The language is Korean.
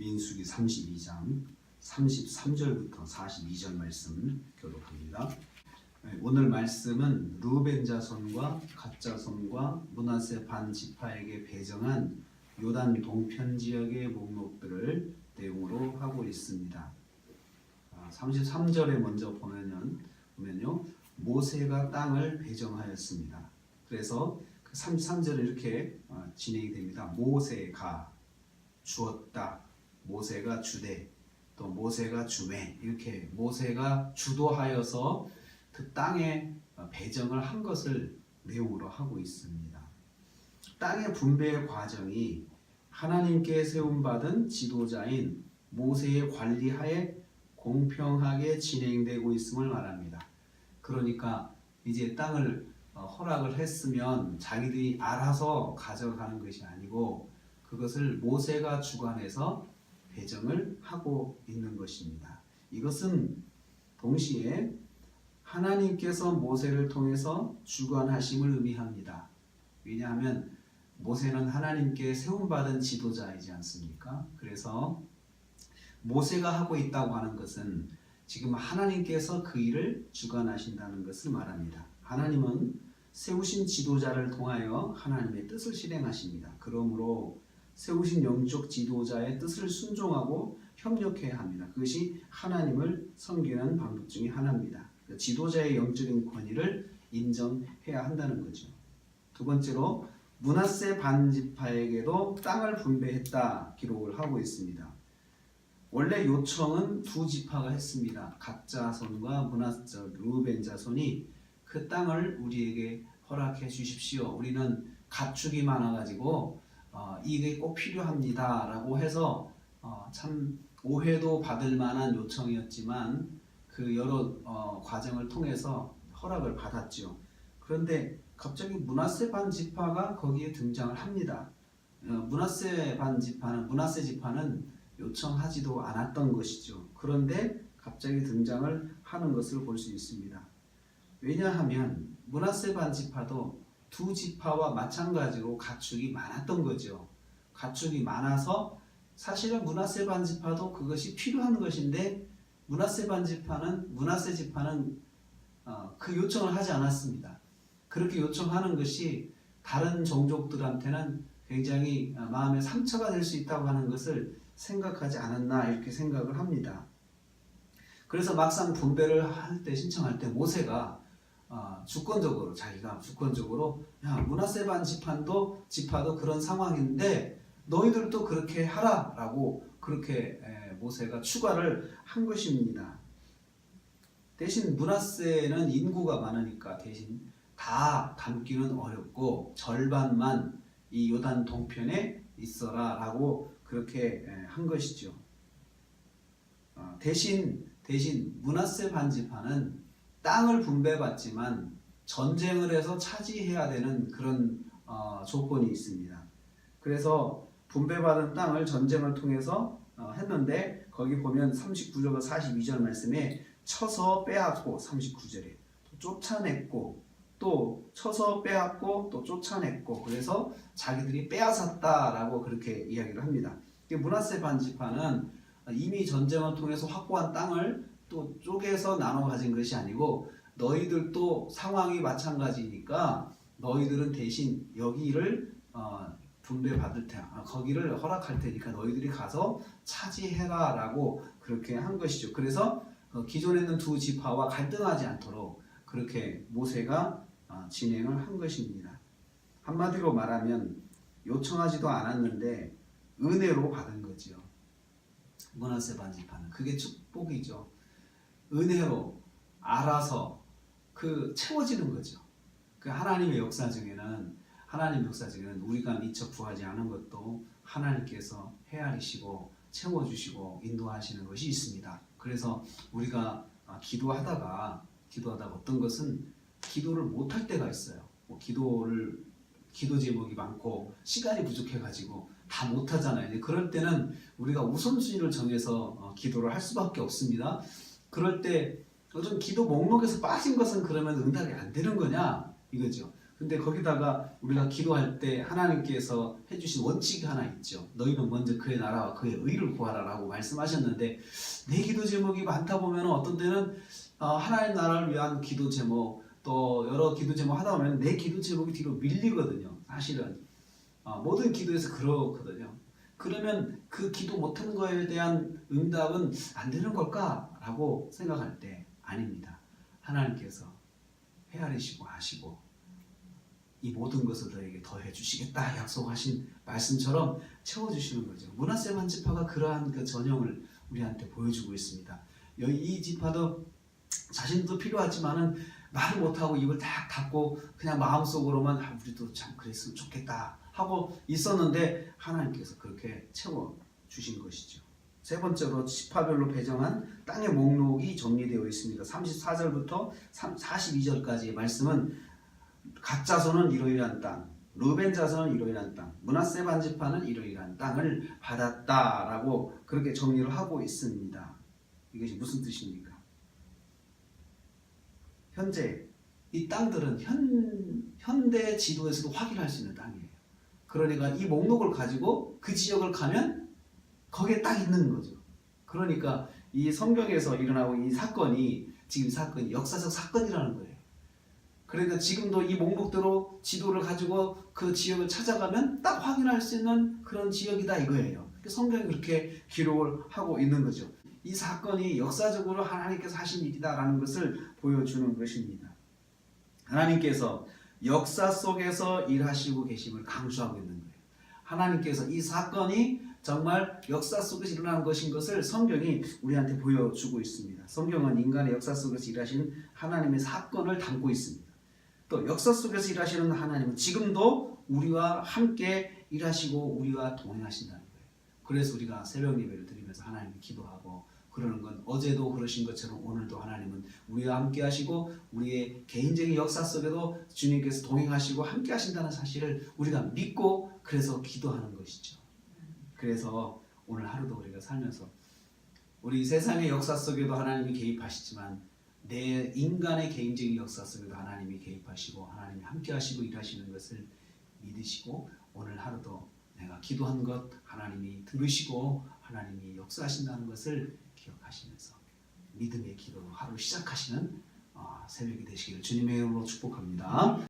민수기 32장 33절부터 42절 말씀 교독합니다. 오늘 말씀은 르우벤 자손과 갓 자손과 므낫세 반 지파에게 배정한 요단 동편 지역의 목록들을 내용으로 하고 있습니다. 33절에 먼저 보면요, 모세가 땅을 배정하였습니다. 그래서 그 33절은 이렇게 진행이 됩니다. 모세가 주었다, 모세가 주되, 또 모세가 주매, 이렇게 모세가 주도하여서 그 땅에 배정을 한 것을 내용으로 하고 있습니다. 땅의 분배의 과정이 하나님께 세움받은 지도자인 모세의 관리하에 공평하게 진행되고 있음을 말합니다. 그러니까 이제 땅을 허락을 했으면 자기들이 알아서 가져가는 것이 아니고 그것을 모세가 주관해서 배정을 하고 있는 것입니다. 이것은 동시에 하나님께서 모세를 통해서 주관하심을 의미합니다. 왜냐하면 모세는 하나님께 세움받은 지도자이지 않습니까? 그래서 모세가 하고 있다고 하는 것은 지금 하나님께서 그 일을 주관하신다는 것을 말합니다. 하나님은 세우신 지도자를 통하여 하나님의 뜻을 실행하십니다. 그러므로 세우신 영적 지도자의 뜻을 순종하고 협력해야 합니다. 그것이 하나님을 섬기는 방법 중에 하나입니다. 지도자의 영적인 권위를 인정해야 한다는 거죠. 두 번째로 므낫세 반 지파에게도 땅을 분배했다 기록을 하고 있습니다. 원래 요청은 두 지파가 했습니다. 갓 자손과 르우벤 자손이 그 땅을 우리에게 허락해 주십시오. 우리는 가축이 많아가지고 이게 꼭 필요합니다 라고 해서 참 오해도 받을 만한 요청이었지만 그 여러 과정을 통해서 허락을 받았죠. 그런데 갑자기 므낫세 반 지파가 거기에 등장을 합니다. 므낫세 지파는 요청하지도 않았던 것이죠. 그런데 갑자기 등장을 하는 것을 볼 수 있습니다. 왜냐하면 므낫세 반 지파도 두 지파와 마찬가지로 가축이 많았던 거죠. 가축이 많아서 사실은 므낫세 반 지파도 그것이 필요한 것인데 므낫세 지파는 그 요청을 하지 않았습니다. 그렇게 요청하는 것이 다른 종족들한테는 굉장히 마음의 상처가 될 수 있다고 하는 것을 생각하지 않았나 이렇게 생각을 합니다. 그래서 막상 분배를 신청할 때 모세가 자기가 주권적으로 므낫세 반 지파도 그런 상황인데 너희들도 그렇게 하라라고 그렇게 모세가 추가를 한 것입니다. 대신 므낫세는 인구가 많으니까 대신 다 담기는 어렵고 절반만 이 요단 동편에 있어라 라고 그렇게 한 것이죠. 대신 므낫세 반 지파는 땅을 분배받지만 전쟁을 해서 차지해야 되는 그런 조건이 있습니다. 그래서 분배받은 땅을 전쟁을 통해서 했는데 거기 보면 39절과 42절 말씀에 쳐서 빼앗고 39절에 쫓아냈고 또 쳐서 빼앗고 또 쫓아냈고 그래서 자기들이 빼앗았다라고 그렇게 이야기를 합니다. 므낫세 반 지파는 이미 전쟁을 통해서 확보한 땅을 또 쪼개서 나눠 가진 것이 아니고 너희들도 상황이 마찬가지니까 너희들은 대신 여기를 분배받을 테니까 거기를 허락할 테니까 너희들이 가서 차지해라 라고 그렇게 한 것이죠. 그래서 기존에 있는 두 지파와 갈등하지 않도록 그렇게 모세가 진행을 한 것입니다. 한마디로 말하면 요청하지도 않았는데 은혜로 받은 거죠. 므낫세 반 지파는 그게 축복이죠. 은혜로 알아서 채워지는 거죠. 그 하나님의 역사 중에는 우리가 미처 구하지 않은 것도 하나님께서 헤아리시고 채워주시고 인도하시는 것이 있습니다. 그래서 우리가 기도하다가 어떤 것은 기도를 못할 때가 있어요. 기도 제목이 많고 시간이 부족해가지고 다 못하잖아요. 그럴 때는 우리가 우선순위를 정해서 기도를 할 수밖에 없습니다. 그럴 때 요즘 기도 목록에서 빠진 것은 그러면 응답이 안 되는 거냐 이거죠. 근데 거기다가 우리가 기도할 때 하나님께서 해주신 원칙이 하나 있죠. 너희는 먼저 그의 나라와 그의 의를 구하라라고 말씀하셨는데 내 기도 제목이 많다 보면 어떤 때는 하나님 나라를 위한 기도 제목 또 여러 기도 제목 하다 보면 내 기도 제목이 뒤로 밀리거든요. 사실은 모든 기도에서 그렇거든요. 그러면 그 기도 못한 거에 대한 응답은 안 되는 걸까라고 생각할 때 아닙니다. 하나님께서 헤아리시고 아시고 이 모든 것을 너에게 더해 주시겠다 약속하신 말씀처럼 채워주시는 거죠. 므낫세 반지파가 그러한 그 전형을 우리한테 보여주고 있습니다. 이 지파도 자신도 필요하지만은 말을 못하고 입을 딱 닫고 그냥 마음속으로만 우리도 참 그랬으면 좋겠다 하고 있었는데 하나님께서 그렇게 채워주신 것이죠. 세 번째로 지파별로 배정한 땅의 목록이 정리되어 있습니다. 34절부터 42절까지의 말씀은 갓 자손은 이러이러한 땅, 르벤 자손은 이러이러한 땅, 므낫세 반지파는 이러이러한 땅을 받았다라고 그렇게 정리를 하고 있습니다. 이것이 무슨 뜻입니까? 현재 이 땅들은 현대 지도에서도 확인할 수 있는 땅이에요. 그러니까 이 목록을 가지고 그 지역을 가면 거기에 딱 있는 거죠. 그러니까 이 성경에서 일어나고 이 사건이 지금 사건이 역사적 사건이라는 거예요. 그러니까 지금도 이 목록대로 지도를 가지고 그 지역을 찾아가면 딱 확인할 수 있는 그런 지역이다 이거예요. 성경이 그렇게 기록을 하고 있는 거죠. 이 사건이 역사적으로 하나님께서 하신 일이다라는 것을 보여주는 것입니다. 하나님께서 역사 속에서 일하시고 계심을 강조하고 있는 거예요. 하나님께서 이 사건이 정말 역사 속에서 일어난 것인 것을 성경이 우리한테 보여주고 있습니다. 성경은 인간의 역사 속에서 일하시는 하나님의 사건을 담고 있습니다. 또 역사 속에서 일하시는 하나님은 지금도 우리와 함께 일하시고 우리와 동행하신다는 거예요. 그래서 우리가 새벽 예배를 드리면서 하나님께 기도하고 그러는 건 어제도 그러신 것처럼 오늘도 하나님은 우리와 함께 하시고 우리의 개인적인 역사 속에도 주님께서 동행하시고 함께 하신다는 사실을 우리가 믿고 그래서 기도하는 것이죠. 그래서 오늘 하루도 우리가 살면서 우리 세상의 역사 속에도 하나님이 개입하시지만 내 인간의 개인적인 역사 속에도 하나님이 개입하시고 하나님이 함께 하시고 일하시는 것을 믿으시고 오늘 하루도 내가 기도한 것 하나님이 들으시고 하나님이 역사하신다는 것을 기억하시면서 믿음의 기도로 하루 시작하시는 새벽이 되시기를 주님의 이름으로 축복합니다.